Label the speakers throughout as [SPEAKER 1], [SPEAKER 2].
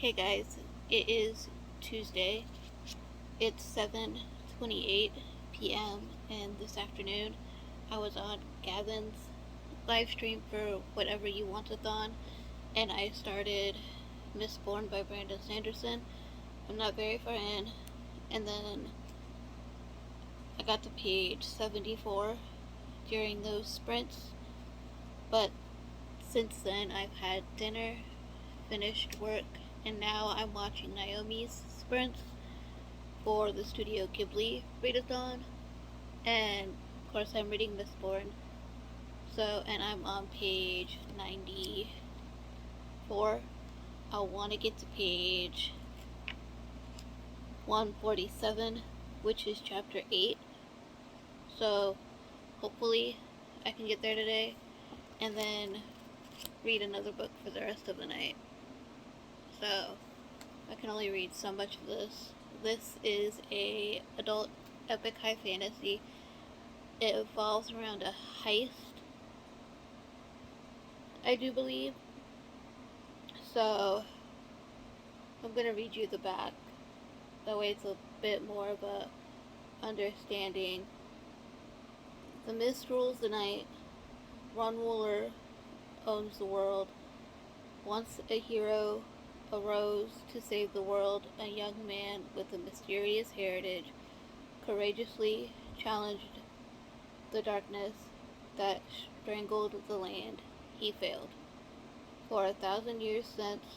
[SPEAKER 1] Hey guys, it is Tuesday. It's 7:28 p.m. and this afternoon I was on Gavin's live stream for whatever you wantathon and I started Mistborn by Brandon Sanderson. I'm not very far in, and then I got to page 74 during those sprints, but since then I've had dinner, finished work, and now I'm watching Naomi's sprints for the Studio Ghibli readathon, and of course I'm reading Mistborn. So, and I'm on page 94. I'll want to get to page 147, which is chapter 8. So, hopefully I can get there today, and then read another book for the rest of the night. So, I can only read so much of this. This is a adult epic high fantasy. It revolves around a heist, I do believe. So, I'm going to read you the back. That way it's a bit more of a understanding. The mist rules the night. One ruler owns the world. Once a hero arose to save the world, a young man with a mysterious heritage courageously challenged the darkness that strangled the land. He failed. For 1,000 years since,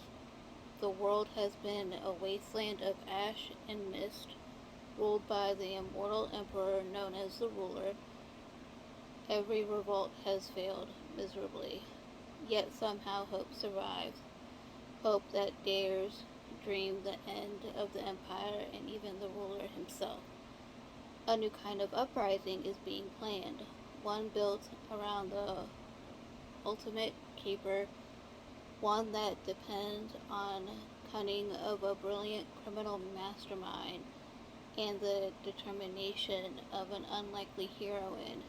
[SPEAKER 1] the world has been a wasteland of ash and mist, ruled by the immortal emperor known as the ruler. Every revolt has failed miserably, yet somehow hope survives. Hope that dares dream the end of the empire and even the ruler himself. A new kind of uprising is being planned, one built around the ultimate keeper, one that depends on cunning of a brilliant criminal mastermind and the determination of an unlikely heroine,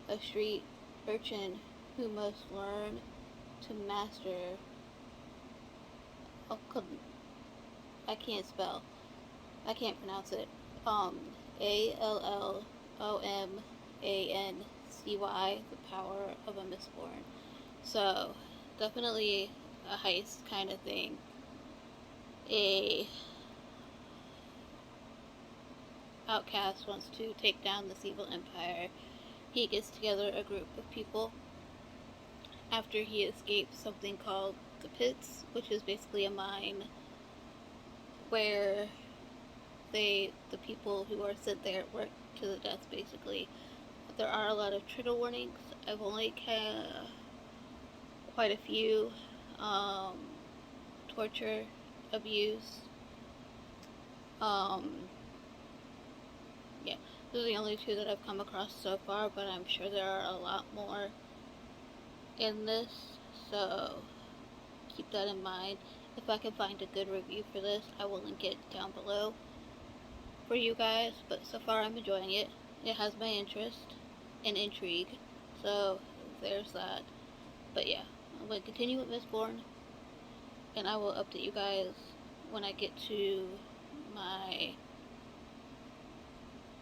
[SPEAKER 1] a street urchin who must learn to master I can't spell. I can't pronounce it. Allommancy, the power of a Mistborn. So, definitely a heist kind of thing. A outcast wants to take down this evil empire. He gets together a group of people after he escapes something called the pits, which is basically a mine where the people who are sent there work to the death, basically. There are a lot of trigger warnings. I've only quite a few. Torture, abuse. Yeah, those are the only two that I've come across so far, but I'm sure there are a lot more in this, so keep that in mind. If I can find a good review for this, I will link it down below for you guys, but so far I'm enjoying it. It has my interest and intrigue, so there's that. But yeah, I'm going to continue with Mistborn, and I will update you guys when I get to my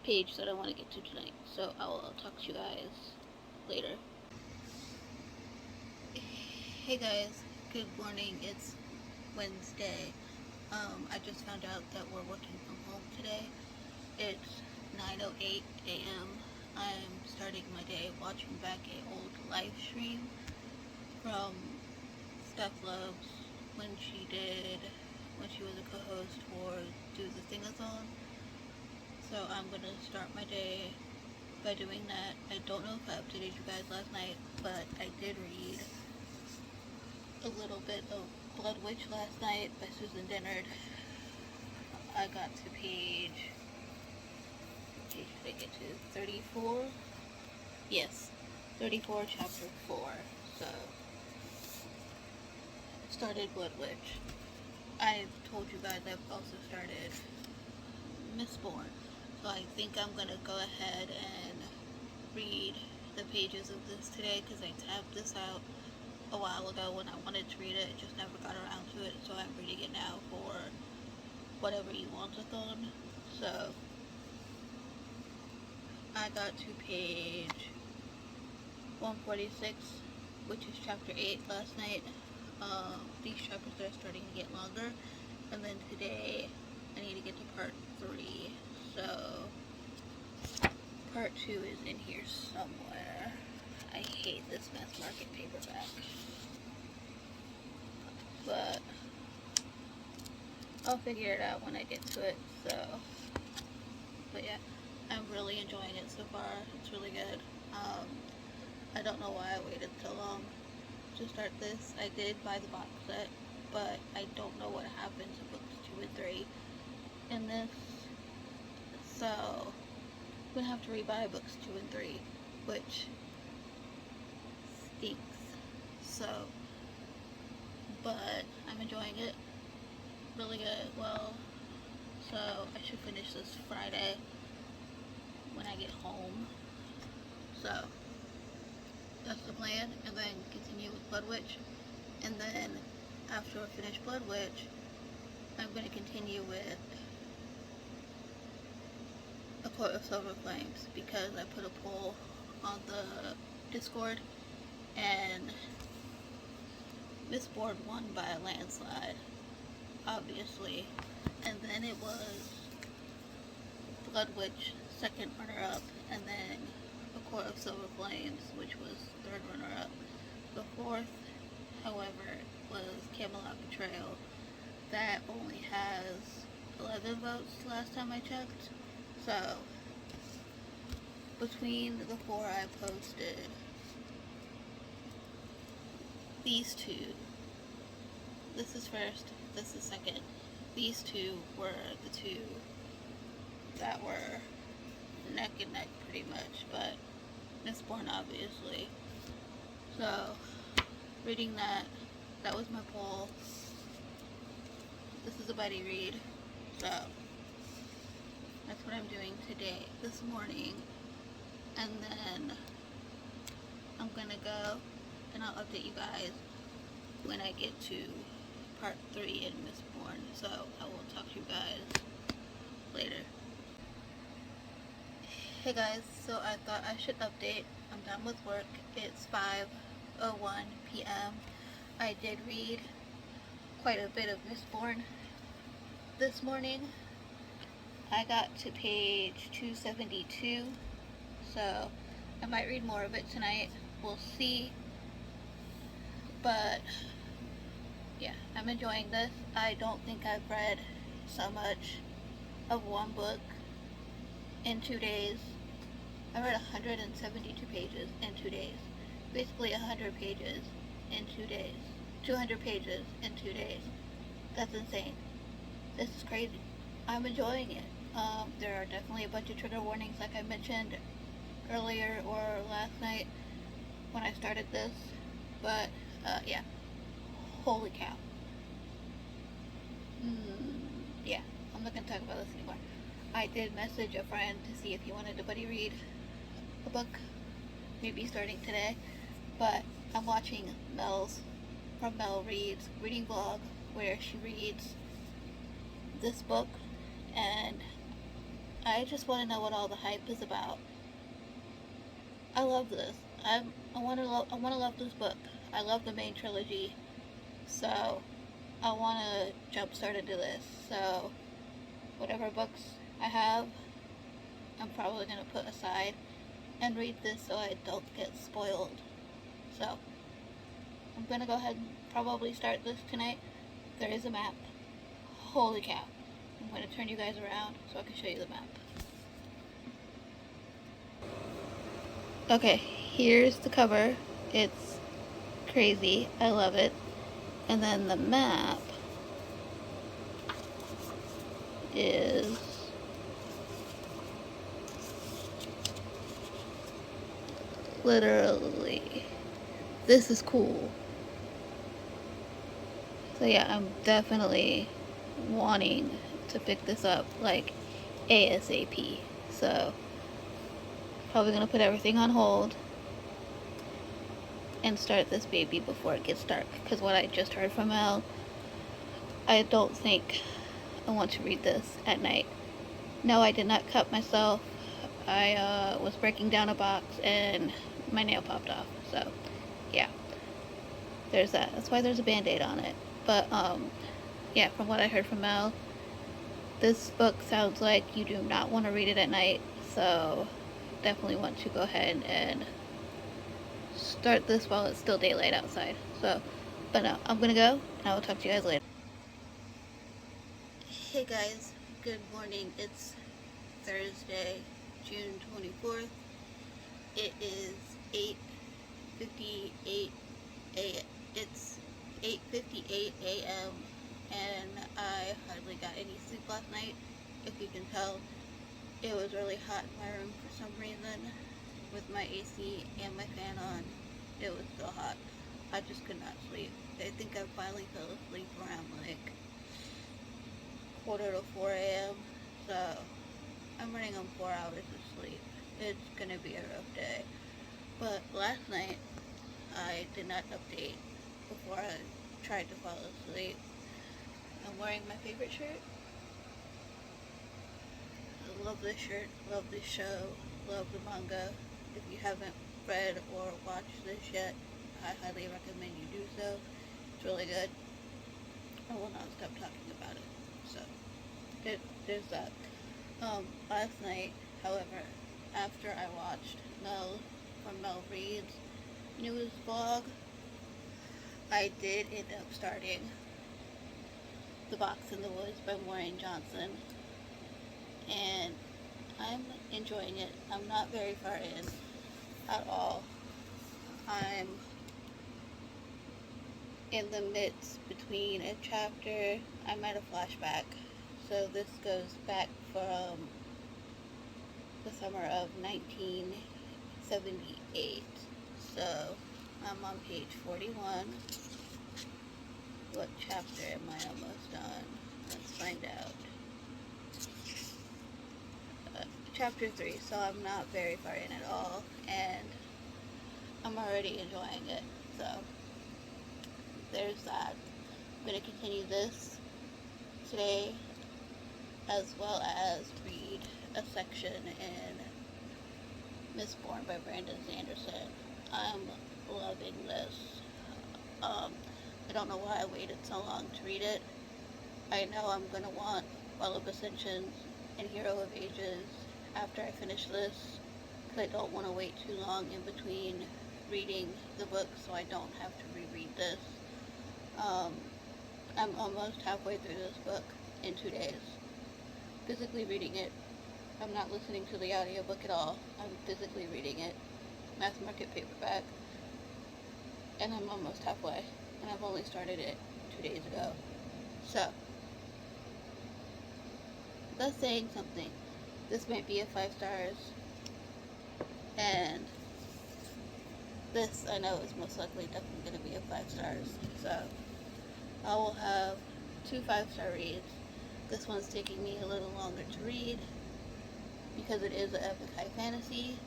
[SPEAKER 1] page that I want to get to tonight. So I will talk to you guys later. Hey guys, good morning. It's Wednesday. I just found out that we're working from home today. It's 9:08 a.m. I'm starting my day watching back an old live stream from Steph Loves when she was a co-host for Do the Thing-a-thon. So I'm gonna start my day by doing that. I don't know if I updated you guys last night, but I did read a little bit of Blood Witch last night by Susan Dennard. I got to page did I get to 34? Yes, 34, chapter 4. So, I started Blood Witch. I've told you guys I've also started Mistborn. So I think I'm going to go ahead and read the pages of this today because I tabbed this out a a while ago when I wanted to read it, just never got around to it, so I'm reading it now for whatever you want-a-thon. So I got to page 146, which is chapter 8 last night. These chapters are starting to get longer, and then today I need to get to part 3, so part 2 is in here somewhere. I hate this mass market paperback, but I'll figure it out when I get to it. So, but yeah, I'm really enjoying it so far. It's really good. I don't know why I waited so long to start this. I did buy the box set, but I don't know what happened to books 2 and 3 in this, so I'm gonna have to rebuy books 2 and 3, which stinks. So, but I'm enjoying it. Really good. Well, so I should finish this Friday when I get home. So that's the plan, and then continue with Blood Witch, and then after I finish Blood Witch, I'm going to continue with A Court of Silver Flames, because I put a poll on the Discord, and Mistborn won by a landslide, obviously, and then it was Blood Witch second runner-up, and then A Court of Silver Flames, which was third runner-up. The fourth, however, was Camelot Betrayal. That only has 11 votes last time I checked. So, between the 4 I posted, these 2, this is first, this is second, these 2 were the 2 that were neck and neck pretty much, but Mistborn obviously. So, reading that was my poll. This is a buddy read, so that's what I'm doing today, this morning, and then I'm gonna go and I'll update you guys when I get to part 3 in Mistborn, so I will talk to you guys later. Hey guys, so I thought I should update. I'm done with work. It's 5:01 p.m. I did read quite a bit of Mistborn this morning. I got to page 272, so I might read more of it tonight. We'll see. But yeah, I'm enjoying this. I don't think I've read so much of one book in 2 days. I read 172 pages in 2 days. Basically 100 pages in 2 days. 200 pages in 2 days. That's insane. This is crazy. I'm enjoying it. There are definitely a bunch of trigger warnings like I mentioned earlier or last night when I started this. But, yeah. Holy cow. Yeah, I'm not going to talk about this anymore. I did message a friend to see if he wanted to buddy read a book, maybe starting today, but I'm watching Mel's, from Mel Reads, reading vlog, where she reads this book, and I just want to know what all the hype is about. I love this. I want to love this book. I love the main trilogy, so I want to jumpstart into this. So whatever books I have, I'm probably going to put aside and read this so I don't get spoiled. So I'm going to go ahead and probably start this tonight. There is a map. Holy cow. I'm going to turn you guys around so I can show you the map. Okay, here's the cover. It's crazy. I love it. And then the map is literally, this is cool. So yeah, I'm definitely wanting to pick this up like ASAP. So probably gonna put everything on hold and start this baby before it gets dark. Because what I just heard from Mel, I don't think I want to read this at night. No, I did not cut myself. I was breaking down a box and my nail popped off. So, yeah, there's that. That's why there's a band-aid on it. But, yeah, from what I heard from Mel, this book sounds like you do not want to read it at night. So, definitely want to go ahead and start this while it's still daylight outside. So, but no, I'm gonna go, and I will talk to you guys later. Hey guys, good morning. It's Thursday, June 24th. It is 8:58 a. It's 8:58 a.m. and I hardly got any sleep last night. If you can tell, it was really hot in my room for some reason. With my AC and my fan on, it was so hot. I just could not sleep. I think I finally fell asleep around like quarter to 4 a.m. So I'm running on 4 hours of sleep. It's gonna be a rough day. But last night I did not update before I tried to fall asleep. I'm wearing my favorite shirt. I love this shirt, love this show, love the manga. If you haven't read or watched this yet, I highly recommend you do so. It's really good. I will not stop talking about it. So, there's that. Last night, however, after I watched Mel from Mel Reed's news vlog, I did end up starting The Box in the Woods by Maureen Johnson, and I'm enjoying it. I'm not very far in at all. I'm in the midst between a chapter. I'm at a flashback. So this goes back from the summer of 1978. So I'm on page 41. What chapter am I almost on? Let's find out. Chapter 3, so I'm not very far in at all, and I'm already enjoying it. So there's that. I'm going to continue this today, as well as read a section in Mistborn by Brandon Sanderson. I'm loving this. I don't know why I waited so long to read it. I know I'm going to want Well of Ascensions and Hero of Ages after I finish this, because I don't want to wait too long in between reading the book, so I don't have to reread this. I'm almost halfway through this book in 2 days. Physically reading it. I'm not listening to the audiobook at all. I'm physically reading it. Mass market paperback. And I'm almost halfway. And I've only started it 2 days ago. So, that's saying something. This might be a 5 stars. And this, I know, is most likely definitely going to be a 5 stars. So, I will have 2 5-star reads. This one's taking me a little longer to read because it is an epic high fantasy,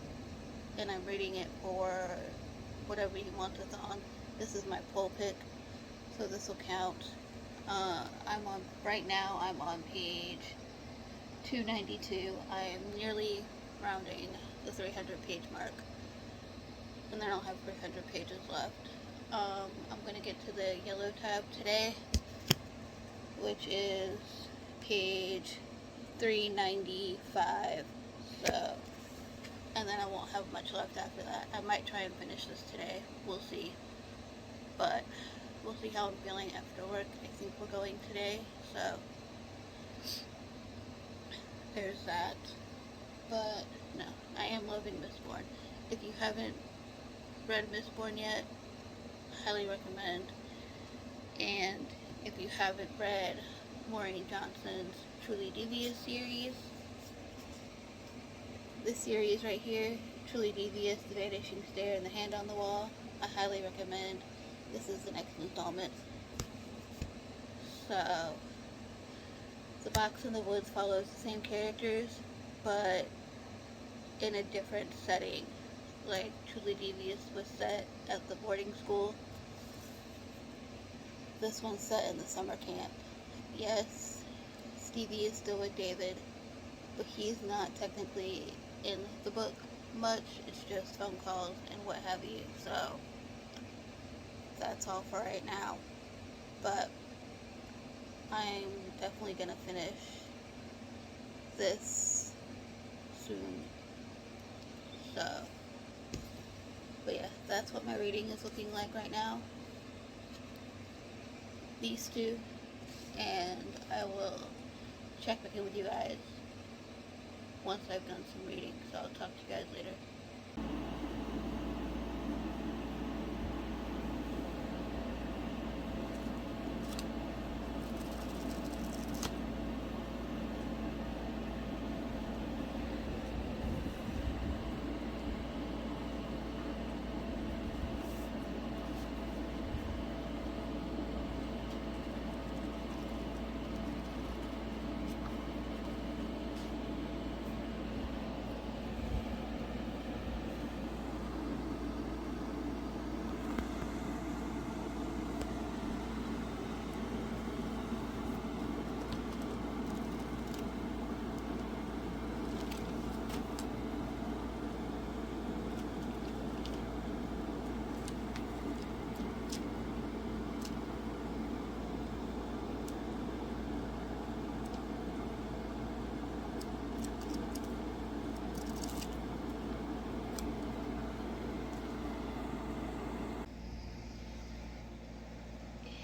[SPEAKER 1] and I'm reading it for whatever you want it on. This is my poll pick, so this will count. Right now I'm on page 292. I am nearly rounding the 300 page mark, and then I'll have 300 pages left. I'm going to get to the yellow tab today, which is page 395. So, and then I won't have much left after that. I might try and finish this today. We'll see. But we'll see how I'm feeling after work. I think we're going today, so there's that. But no, I am loving Mistborn. If you haven't read Mistborn yet, highly recommend. And if you haven't read Maureen Johnson's Truly Devious series, this series right here, Truly Devious, The Vanishing Stare, and The Hand on the Wall, I highly recommend. This is the next installment. So, The Box in the Woods follows the same characters, but in a different setting. like Truly Devious was set at the boarding school. This one's set in the summer camp. Yes, Stevie is still with David, but he's not technically in the book much. It's just phone calls and what have you. So that's all for right now. But I'm definitely gonna finish this soon. So, but yeah, that's what my reading is looking like right now. These two, and I will check back in with you guys once I've done some reading. So I'll talk to you guys later.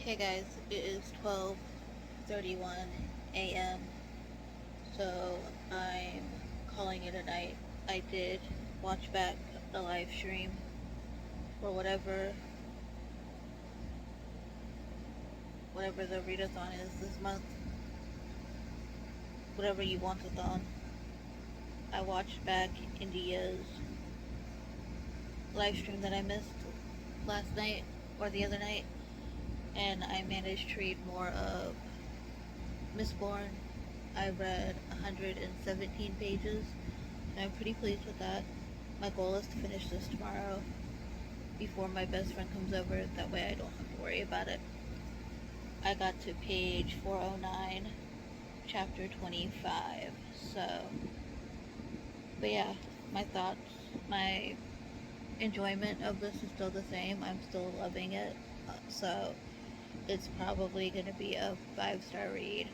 [SPEAKER 1] Hey guys, it is 12:31 a.m. So I'm calling it a night. I did watch back the live stream for whatever the readathon is this month. Whatever you want-a-thon. I watched back India's live stream that I missed last night or the other night, and I managed to read more of Mistborn. I read 117 pages, and I'm pretty pleased with that. My goal is to finish this tomorrow before my best friend comes over. That way I don't have to worry about it. I got to page 409, chapter 25. So, but yeah, my thoughts, my enjoyment of this is still the same. I'm still loving it. So it's probably going to be a 5-star read,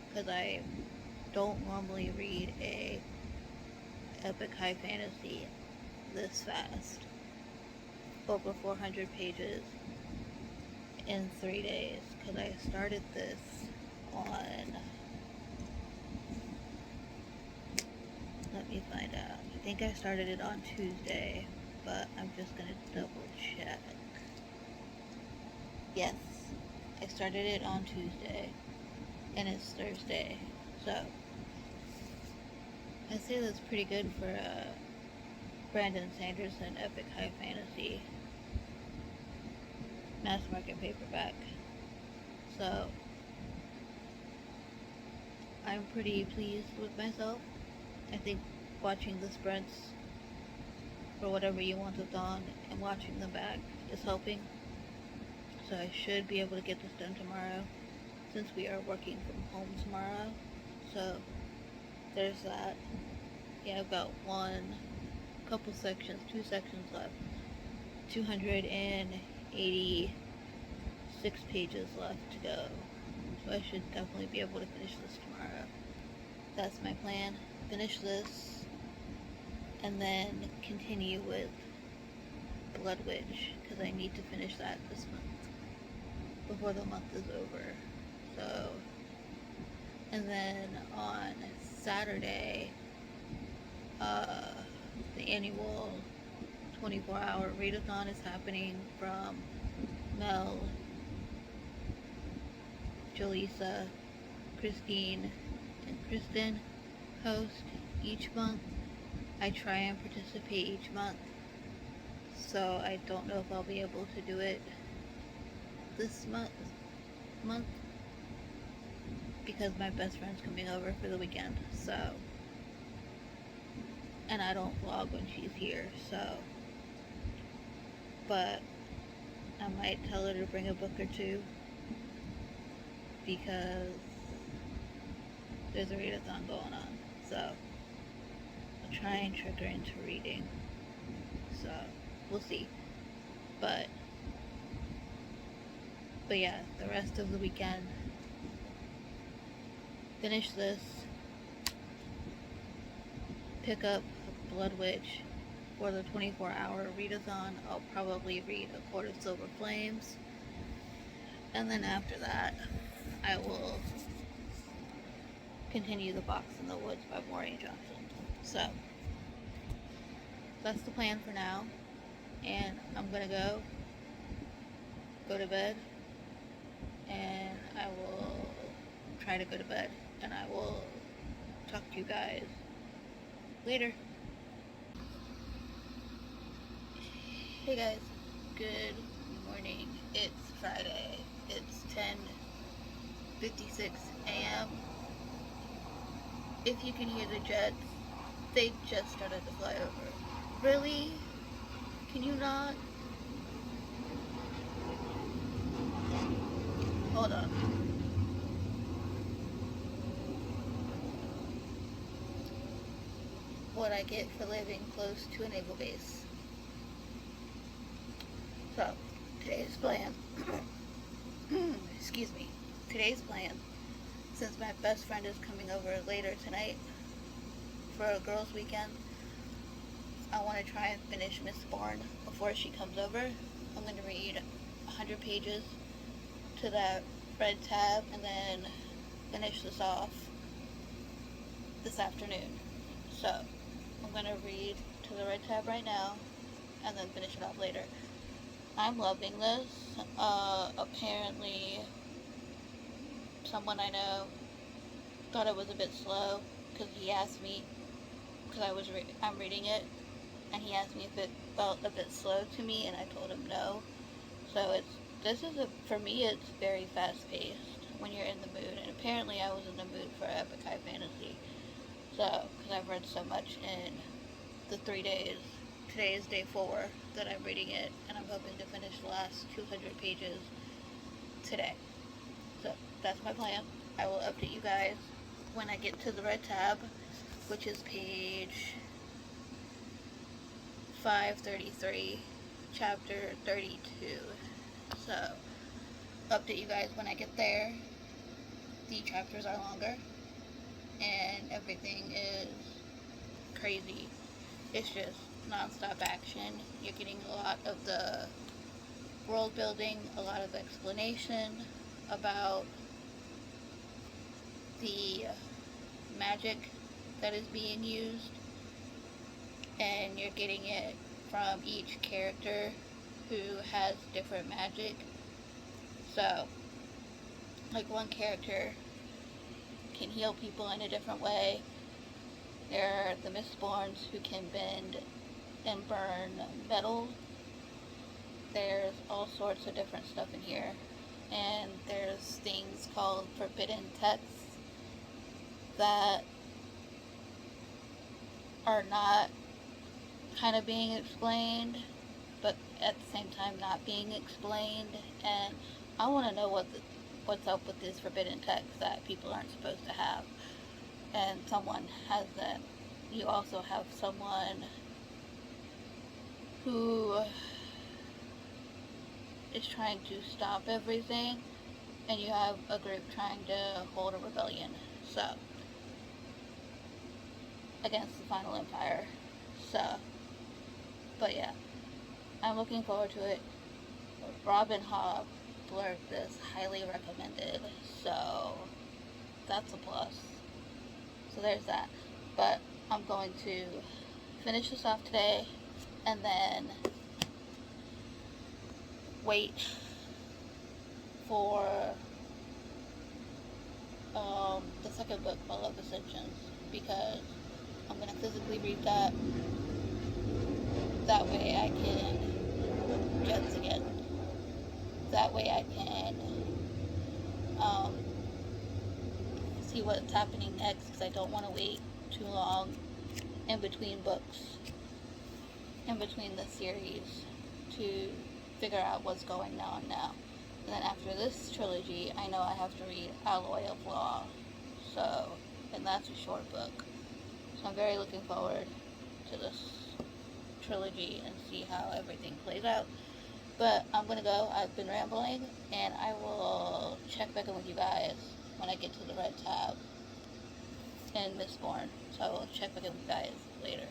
[SPEAKER 1] because I don't normally read a epic high fantasy this fast. Over 400 pages in 3 days, because I started this on, let me find out. I think I started it on Tuesday, but I'm just going to double check. Yes, I started it on Tuesday, and it's Thursday, so I say that's pretty good for Brandon Sanderson epic high fantasy mass market paperback. So I'm pretty pleased with myself. I think watching the sprints for whatever you want-a-thon and watching them back is helping. So I should be able to get this done tomorrow, since we are working from home tomorrow. So there's that. Yeah, I've got two sections left. 286 pages left to go. So I should definitely be able to finish this tomorrow. That's my plan. Finish this, and then continue with Blood Witch, because I need to finish that this month before the month is over. So, and then on Saturday, the annual 24-hour readathon is happening from Mel, Jaleesa, Christine, and Kristen host each month. I try and participate each month, so I don't know if I'll be able to do it this month because my best friend's coming over for the weekend. So, and I don't vlog when she's here, so but I might tell her to bring a book or two because there's a readathon going on. So I'll try and trick her into reading. So we'll see. But yeah, the rest of the weekend, finish this, pick up Blood Witch for the 24-hour readathon. I'll probably read A Court of Silver Flames, and then after that I will continue The Box in the Woods by Maureen Johnson. So that's the plan for now, and I'm gonna go to bed, and I will try to go to bed, and I will talk to you guys later. Hey guys, good morning. It's Friday. It's 10:56 a.m. If you can hear the jets, they just started to fly over. Really? Can you not? Hold on. What I get for living close to a naval base. So, today's plan. Excuse me. Today's plan, since my best friend is coming over later tonight for a girls' weekend, I want to try and finish Mistborn before she comes over. I'm going to read 100 pages to that red tab and then finish this off this afternoon. So I'm going to read to the red tab right now and then finish it off later. I'm loving this. Apparently someone I know thought it was a bit slow because he asked me, because I'm reading it, and he asked me if it felt a bit slow to me, and I told him no. So for me it's very fast paced when you're in the mood, and apparently I was in the mood for epic high fantasy. So, because I've read so much in the 3 days, today is day 4 that I'm reading it, and I'm hoping to finish the last 200 pages today. So that's my plan. I will update you guys when I get to the red tab, which is page 533, chapter 32. So, update you guys when I get there. The chapters are longer, and everything is crazy. It's just non-stop action. You're getting a lot of the world building, a lot of explanation about the magic that is being used, and you're getting it from each character who has different magic. So, like, one character can heal people in a different way. There are the Mistborns who can bend and burn metal. There's all sorts of different stuff in here. And there's things called forbidden texts that are not kind of being explained, but at the same time not being explained. And I want to know what's up with these forbidden texts that people aren't supposed to have. And someone has them. You also have someone who is trying to stop everything, and you have a group trying to hold a rebellion. So, against the Final Empire. So, but yeah, I'm looking forward to it. Robin Hobb blurbed this, highly recommended, so that's a plus. So there's that. But I'm going to finish this off today, and then wait for the second book, My Love Ascensions, because I'm going to physically read that. That way I can, jets again, that way I can see what's happening next, because I don't want to wait too long in between books, in between the series. to figure out what's going on now. And then after this trilogy, I know I have to read Alloy of Law. So, and that's a short book. So I'm very looking forward to this trilogy and see how everything plays out. But I'm gonna go. I've been rambling, and I will check back in with you guys when I get to the red tab in Mistborn. So I will check back in with you guys later.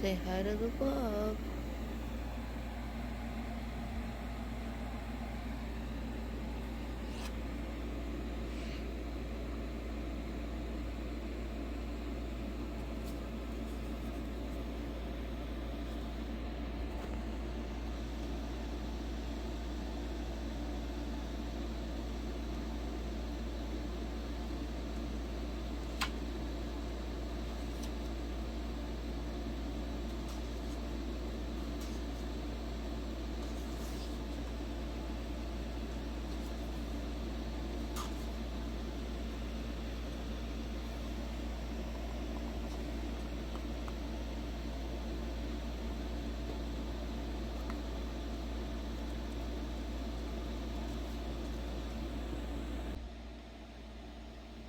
[SPEAKER 1] Say hi to the vlog.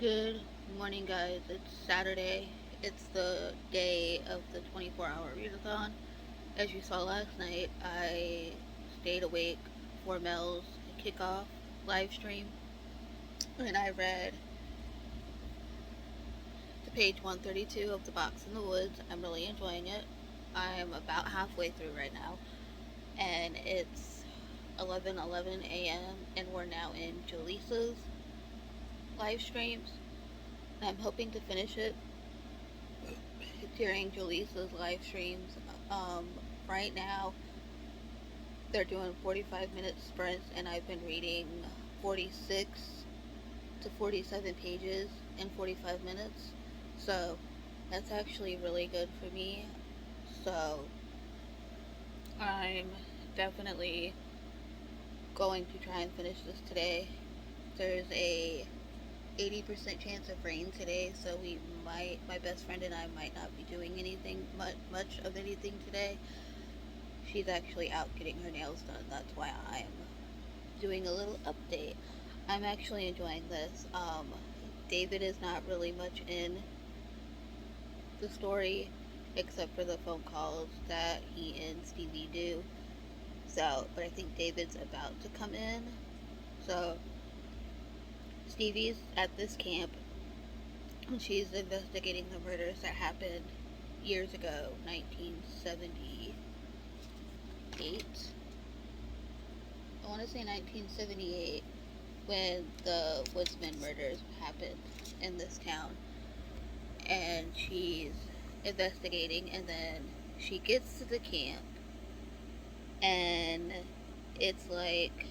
[SPEAKER 1] Good morning, guys. It's Saturday. It's the day of the 24-hour readathon. As you saw last night, I stayed awake for Mel's kickoff live stream, and I read to page 132 of The Box in the Woods. I'm really enjoying it. I'm about halfway through right now, and it's 11:11 a.m. and we're now in Jaleesa's live streams. I'm hoping to finish it during Jaleesa's live streams. Um, right now, they're doing 45-minute sprints, and I've been reading 46 to 47 pages in 45 minutes. So, that's actually really good for me. So, I'm definitely going to try and finish this today. There's a 80% chance of rain today, so my best friend and I might not be doing anything, much of anything today. She's actually out getting her nails done. That's why I'm doing a little update. I'm actually enjoying this. David is not really much in the story, except for the phone calls that he and Stevie do. So, but I think David's about to come in. So, Stevie's at this camp, and she's investigating the murders that happened years ago, 1978. I want to say 1978, when the Woodsman murders happened in this town. And she's investigating, and then she gets to the camp, and it's like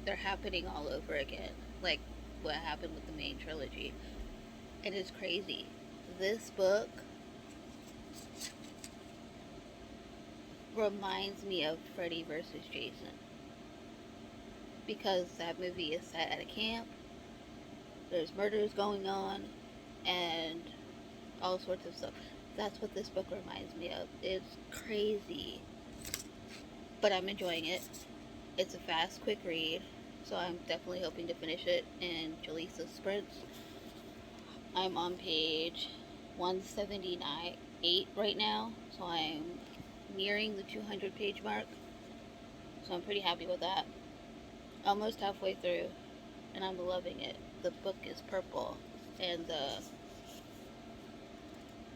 [SPEAKER 1] they're happening all over again, like what happened with the main trilogy. And it's crazy. This book reminds me of Freddy vs. Jason, because that movie is set at a camp, there's murders going on, and all sorts of stuff. That's what this book reminds me of. It's crazy, but I'm enjoying it. It's a fast, quick read, so I'm definitely hoping to finish it in Jaleesa's sprints. I'm on page 178 right now, so I'm nearing the 200 page mark, so I'm pretty happy with that. Almost halfway through, and I'm loving it. The book is purple, and the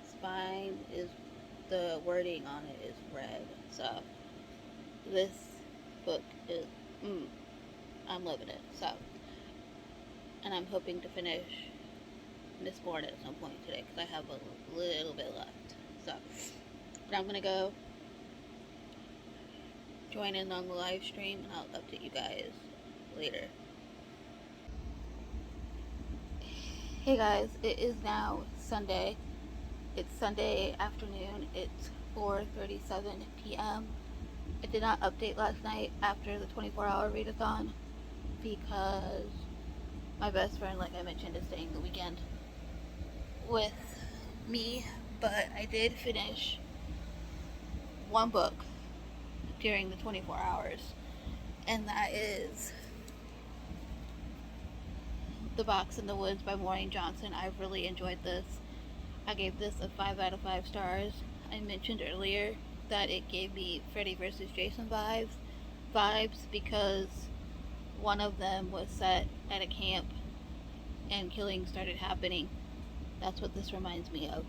[SPEAKER 1] spine is, the wording on it is red. So this book is, I'm loving it. So, and I'm hoping to finish Mistborn at some point today, because I have a little bit left. So, but I'm gonna go join in on the live stream, and I'll update you guys later. Hey guys, it is now Sunday. It's Sunday afternoon. It's 4:37 p.m. I did not update last night after the 24-hour readathon, because my best friend, like I mentioned, is staying the weekend with me. But I did finish one book during the 24 hours, and that is The Box in the Woods by Maureen Johnson. I really enjoyed this. I gave this a 5 out of 5 stars. I mentioned earlier that it gave me Freddy vs. Jason vibes, because one of them was set at a camp and killings started happening. That's what this reminds me of.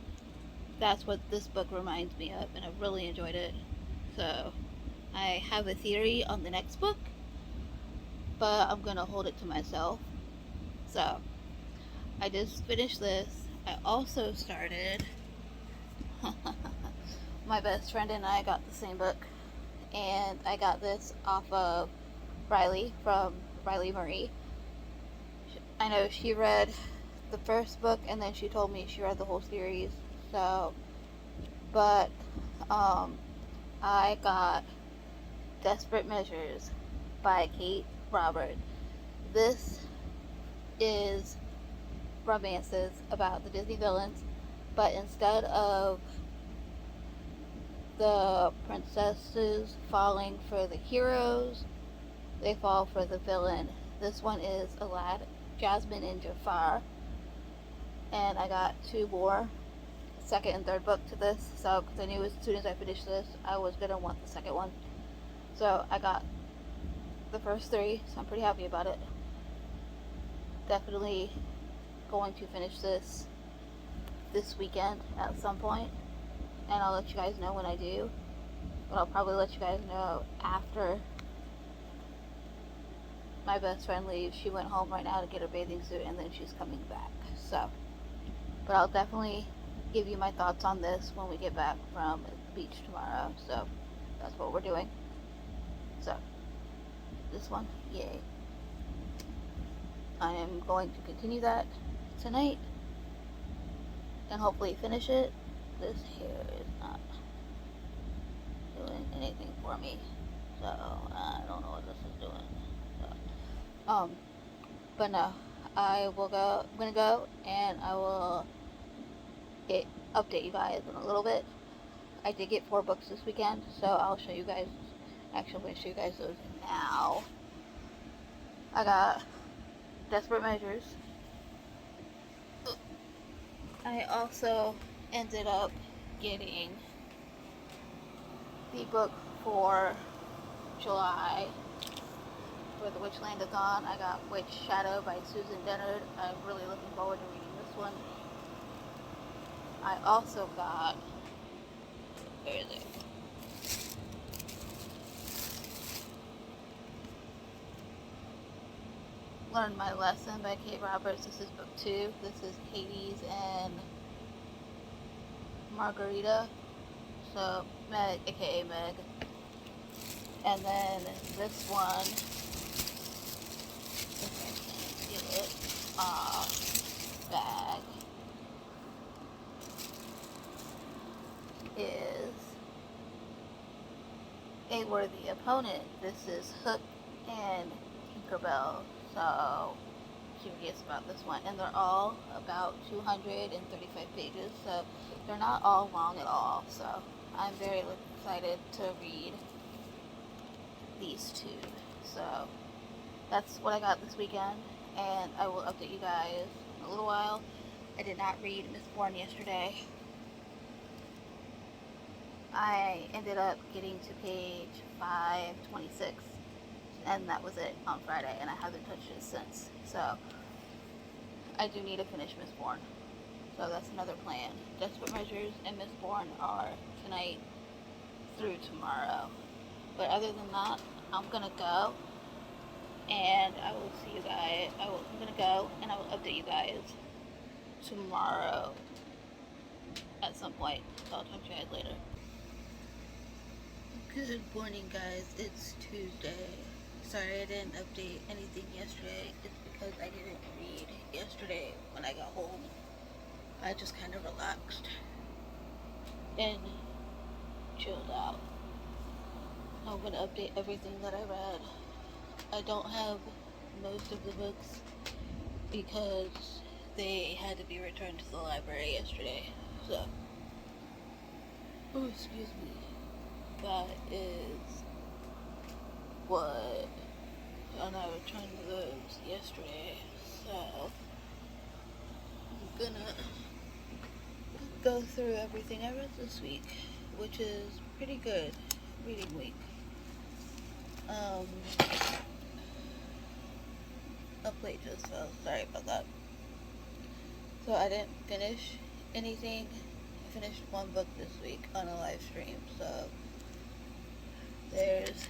[SPEAKER 1] That's what this book reminds me of, and I really enjoyed it. So I have a theory on the next book, but I'm gonna hold it to myself. So I just finished this. I also started my best friend and I got the same book, and I got this off of Riley, from Riley Marie. I know she read the first book, and then she told me she read the whole series. So, but I got Desperate Measures by Kate Robert. This is romances about the Disney villains, but instead of the princesses falling for the heroes, they fall for the villain. This one is Aladdin, Jasmine, and Jafar. And I got 2 more, second and third book to this, so because I knew as soon as I finished this, I was gonna want the second one. So I got the first 3, so I'm pretty happy about it. Definitely going to finish this weekend at some point, and I'll let you guys know when I do. But I'll probably let you guys know after my best friend leaves. She went home right now to get her bathing suit, and then she's coming back. So, but I'll definitely give you my thoughts on this when we get back from the beach tomorrow. So that's what we're doing. So this one, yay. I am going to continue that tonight and hopefully finish it. This hair is not doing anything for me, so I don't know what this is doing. So, but no, I will go. I'm gonna go and I will get, update you guys in a little bit. I did get 4 books this weekend, so I'll show you guys. Actually, I'm gonna show you guys those now. I got Desperate Measures. I also ended up getting the book for July for The Witchland is On. I got Witch Shadow by Susan Dennard. I'm really looking forward to reading this one. I also got, where is it? Learn My Lesson by Kate Roberts. This is book 2. This is Hades and Margarita. So, Meg, aka Meg. And then this one, if I can get it off bag, is A Worthy Opponent. This is Hook and Tinkerbell. So, curious about this one. And they're all about 235 pages, so they're not all long at all. So, I'm very excited to read these 2. So, that's what I got this weekend, and I will update you guys in a little while. I did not read Mistborn yesterday. I ended up getting to page 526, and that was it on Friday, and I haven't touched it since. So I do need to finish Mistborn. So that's another plan. Desperate Measures and Mistborn are tonight through tomorrow. But other than that, I'm gonna go, and I will see you guys. I'm gonna go, and I will update you guys tomorrow at some point. So I'll talk to you guys later. Good morning, guys. It's Tuesday. Sorry I didn't update anything yesterday. It's because I didn't read yesterday when I got home. I just kind of relaxed and chilled out. I'm going to update everything that I read. I don't have most of the books because they had to be returned to the library yesterday. So, oh, excuse me. That is what, and I returned those yesterday. So, I'm gonna go through everything I read this week, which is pretty good reading week. Up late just fell, sorry about that. So I didn't finish anything. I finished 1 book this week on a live stream, so there's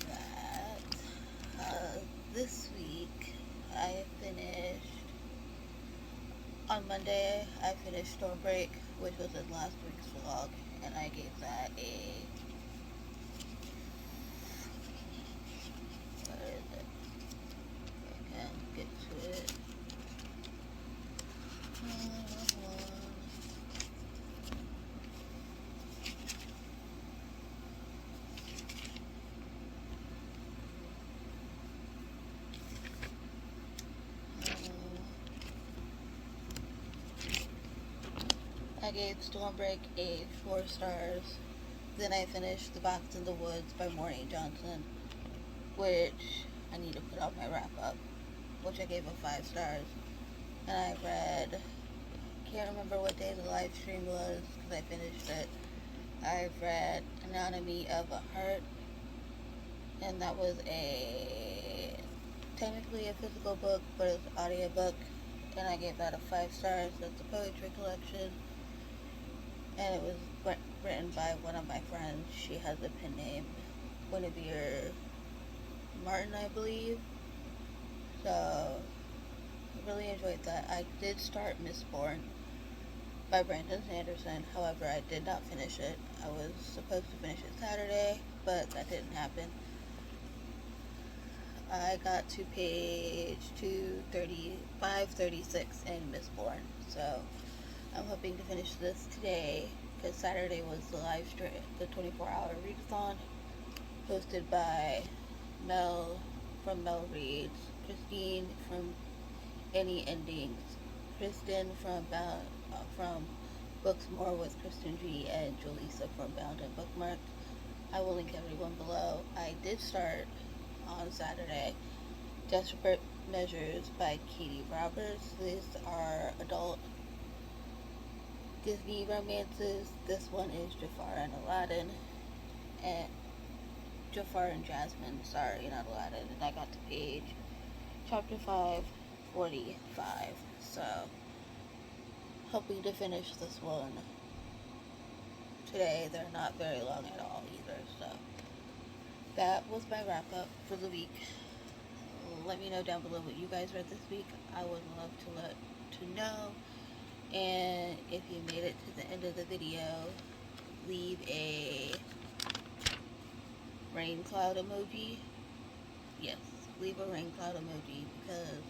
[SPEAKER 1] that. This week I finished, on Monday I finished Stormbreak, which was in last week's vlog, and I gave that a, where is it? I can't get to it. I gave Stormbreak a 4 stars. Then I finished The Box in the Woods by Maureen Johnson, which I need to put on my wrap up, which I gave a 5 stars. And I read, can't remember what day the live stream was because I finished it. I've read Anatomy of a Heart, and that was technically a physical book, but it's an audiobook, and I gave that a 5 stars. That's a poetry collection, and it was written by one of my friends. She has a pen name, Guinevere Martin, I believe. So, I really enjoyed that. I did start Mistborn by Brandon Sanderson. However, I did not finish it. I was supposed to finish it Saturday, but that didn't happen. I got to page 536 in Mistborn, so I'm hoping to finish this today, because Saturday was the live stream, the 24-hour readathon, hosted by Mel from Mel Reads, Christine from Any Endings, Kristen from Books More with Kristen G, and Jaleesa from Bound and Bookmarked. I will link everyone below. I did start on Saturday Desperate Measures by Katie Roberts. These are adult Disney romances. This one is Jafar and Aladdin, and Jafar and Jasmine, sorry, not Aladdin. And I got to page chapter 545. So, hoping to finish this one today. They're not very long at all either. So, that was my wrap up for the week. Let me know down below what you guys read this week. I would love to know. And if you made it to the end of the video, leave a rain cloud emoji. Yes, leave a rain cloud emoji, because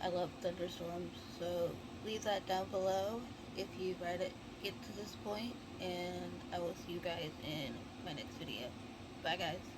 [SPEAKER 1] I love thunderstorms. So leave that down below if you read it, get to this point, and I will see you guys in my next video. Bye guys.